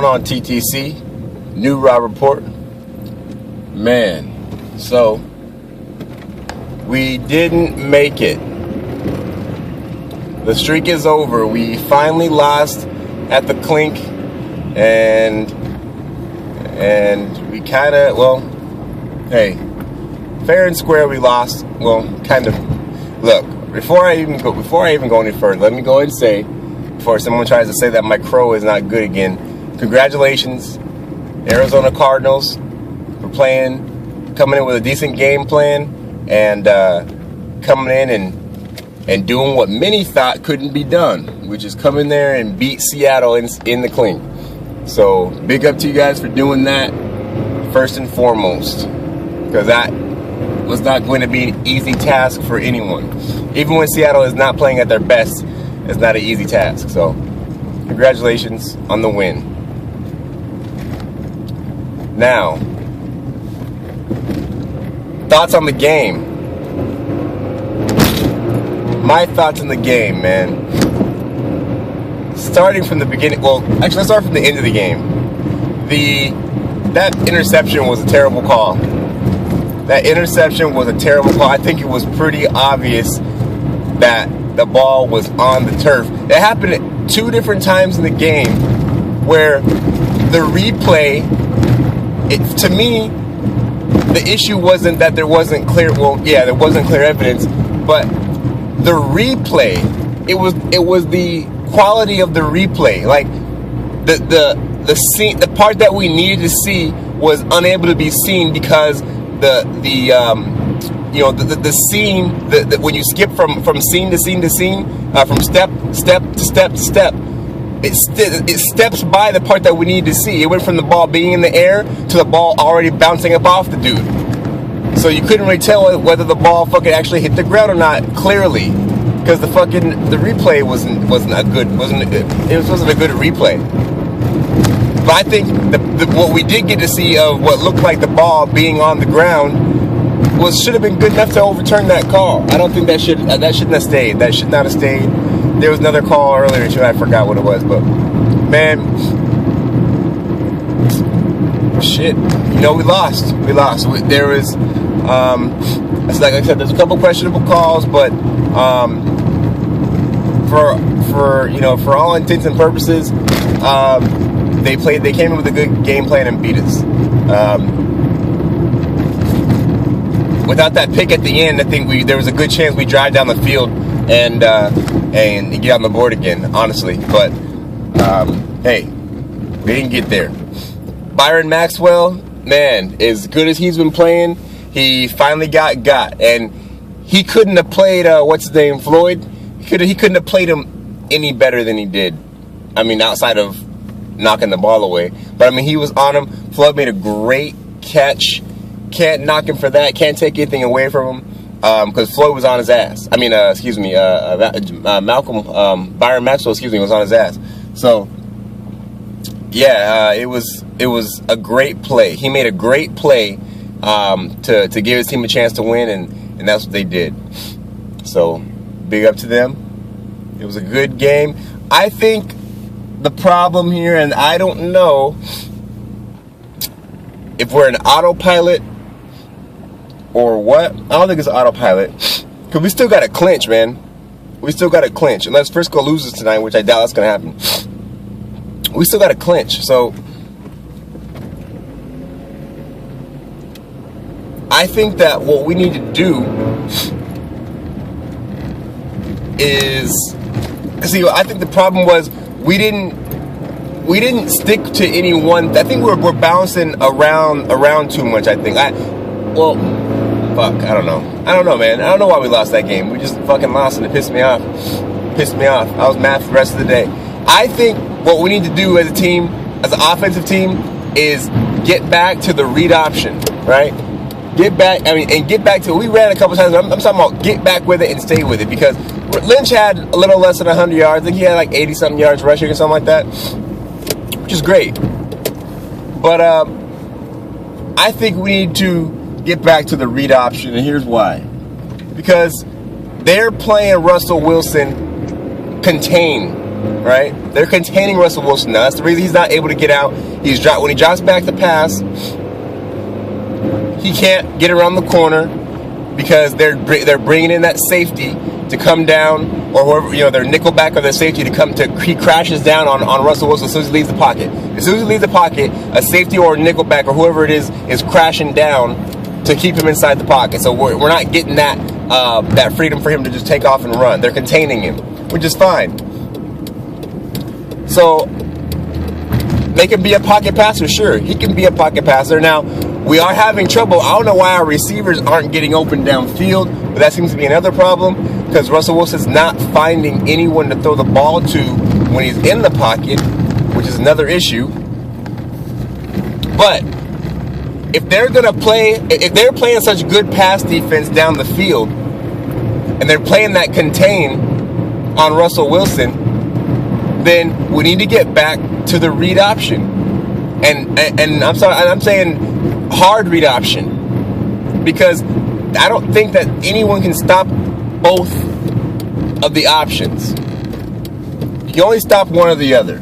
On TTC, New Raw Report. Man, so we didn't make it. The streak is over. We finally lost at the Clink, and we kind of, well, hey, fair and square, we lost. Well, kind of. Look, before I even go any further, let me go ahead and say, before someone tries to say that my crow is not good again, congratulations, Arizona Cardinals, for coming in with a decent game plan, and coming in and doing what many thought couldn't be done, which is come in there and beat Seattle in the Clink. So big up to you guys for doing that, first and foremost, because that was not going to be an easy task for anyone. Even when Seattle is not playing at their best, it's not an easy task. So congratulations on the win. Now, thoughts on the game. My thoughts on the game, man. Starting from the beginning, well, actually, let's start from the end of the game. That interception was a terrible call. That interception was a terrible call. I think it was pretty obvious that the ball was on the turf. It happened at 2 different times in the game where the replay, to me, the issue wasn't that there wasn't clear, well, yeah, there wasn't clear evidence, but the replay, it was the quality of the replay. Like the scene, the part that we needed to see was unable to be seen because the scene, when you skip from scene to scene to scene, from step to step to step, it steps by the part that we need to see. It went from the ball being in the air to the ball already bouncing up off the dude. So you couldn't really tell whether the ball fucking actually hit the ground or not clearly, because the replay wasn't a good replay. But I think what we did get to see of what looked like the ball being on the ground should have been good enough to overturn that call. I don't think that shouldn't have stayed. That should not have stayed. There was another call earlier too. I forgot what it was, but man, shit. We lost. There was, like I said, there's a couple questionable calls, but for all intents and purposes, they came in with a good game plan and beat us. Without that pick at the end, I think there was a good chance we drive down the field and get on the board again, honestly. But hey, we didn't get there. Byron Maxwell, man, as good as he's been playing, he finally got, and he couldn't have played what's his name, Floyd. He couldn't have played him any better than he did. I mean, outside of knocking the ball away, but I mean, he was on him. Floyd made a great catch. Can't knock him for that. Can't take anything away from him, because Floyd was on his ass. I mean, Byron Maxwell, was on his ass. So yeah, it was a great play. He made a great play to give his team a chance to win, and that's what they did. So big up to them. It was a good game. I think the problem here, and I don't know if we're an autopilot or what. I don't think it's autopilot, because we still got to clinch, man. We still got to clinch. Unless Frisco loses tonight, which I doubt that's going to happen. We still got to clinch. So I think that what we need to do is, see, I think the problem was we didn't stick to any one. I think we're bouncing around too much. I think I don't know, man. I don't know why we lost that game. We just fucking lost, and it pissed me off. I was mad for the rest of the day. I think what we need to do as a team, as an offensive team, is get back to the read option, right? Get back. I mean, and get back to. We ran a couple times. I'm talking about get back with it and stay with it, because Lynch had a little less than 100 yards. I think he had like 80-something yards rushing or something like that, which is great. But I think we need to get back to the read option, and here's why. Because they're playing Russell Wilson contain. right? They're containing Russell Wilson now. That's the reason he's not able to get out. When he drops back the pass, he can't get around the corner because they're bringing in that safety to come down, or whoever, you know, their nickelback or their safety to come to. He crashes down on Russell Wilson as soon as he leaves the pocket. As soon as he leaves the pocket, a safety or a nickelback or whoever it is crashing down to keep him inside the pocket. So we're not getting that freedom for him to just take off and run. They're containing him, which is fine. So they can be a pocket passer, sure. He can be a pocket passer. Now, we are having trouble. I don't know why our receivers aren't getting open downfield, but that seems to be another problem because Russell Wilson's not finding anyone to throw the ball to when he's in the pocket, which is another issue. But if they're playing such good pass defense down the field, and they're playing that contain on Russell Wilson, then we need to get back to the read option. And I'm saying hard read option, because I don't think that anyone can stop both of the options. You can only stop one or the other.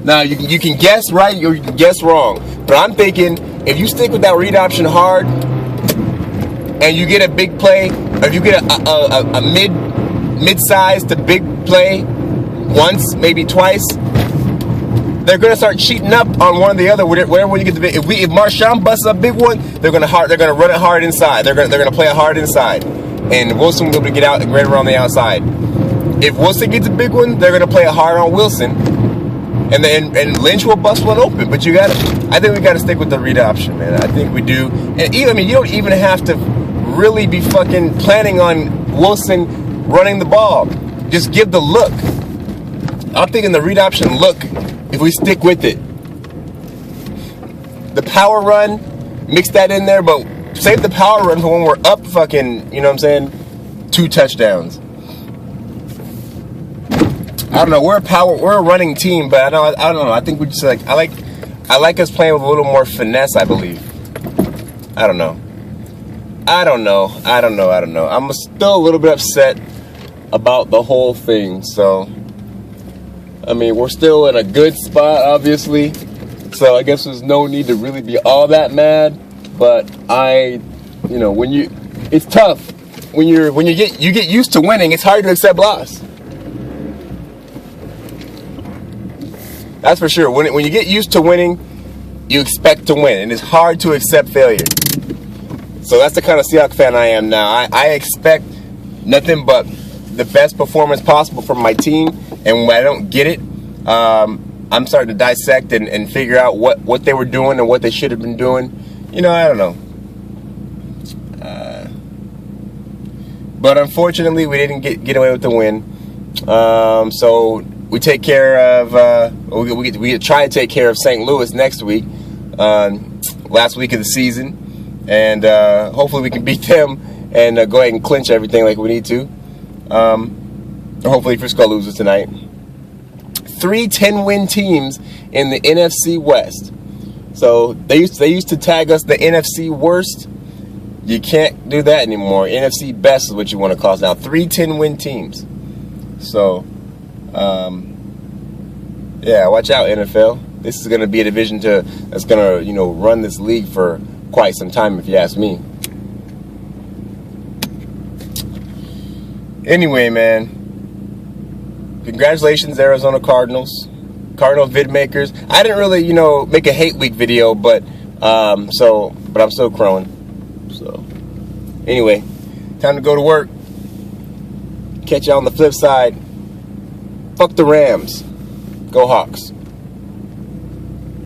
Now you can guess right or you can guess wrong, but I'm thinking if you stick with that read option hard and you get a big play, or if you get a mid-size to big play once, maybe twice, they're going to start cheating up on one or the other. Wherever you get the big, if Marshawn busts a big one, they're going to run it hard inside. They're going to play it hard inside, and Wilson will be able to get out and right around the outside. If Wilson gets a big one, they're going to play it hard on Wilson, and Lynch will bust one open. But I think we got to stick with the read option, man. I think we do. And you don't even have to really be fucking planning on Wilson running the ball. Just give the look. I'm thinking the read option look, if we stick with it. The power run, mix that in there, but save the power run for when we're up fucking, you know what I'm saying, 2 touchdowns. I don't know, we're a running team, but I don't know. I think we just I like us playing with a little more finesse, I believe. I don't know. I'm still a little bit upset about the whole thing, so I mean, we're still in a good spot, obviously, so I guess there's no need to really be all that mad. But it's tough when you get used to winning. It's hard to accept loss. That's for sure. When you get used to winning, you expect to win, and it's hard to accept failure. So that's the kind of Seahawks fan I am now. I expect nothing but the best performance possible from my team, and when I don't get it, I'm starting to dissect and figure out what they were doing and what they should have been doing. I don't know. But unfortunately, we didn't get away with the win. So we take care of. We try to take care of St. Louis next week, last week of the season, and hopefully we can beat them and go ahead and clinch everything like we need to. Hopefully Frisco loses tonight. 3 10-win teams in the NFC West. So they used to tag us the NFC worst. You can't do that anymore. NFC best is what you want to call us now. 3 10-win teams. So, yeah, watch out, NFL. This is going to be a division that's going to, run this league for quite some time, if you ask me. Anyway, man. Congratulations, Arizona Cardinals. Cardinal vid makers. I didn't really, make a hate week video, but I'm still crowing. So, anyway, time to go to work. Catch you on the flip side. Fuck the Rams. Go Hawks.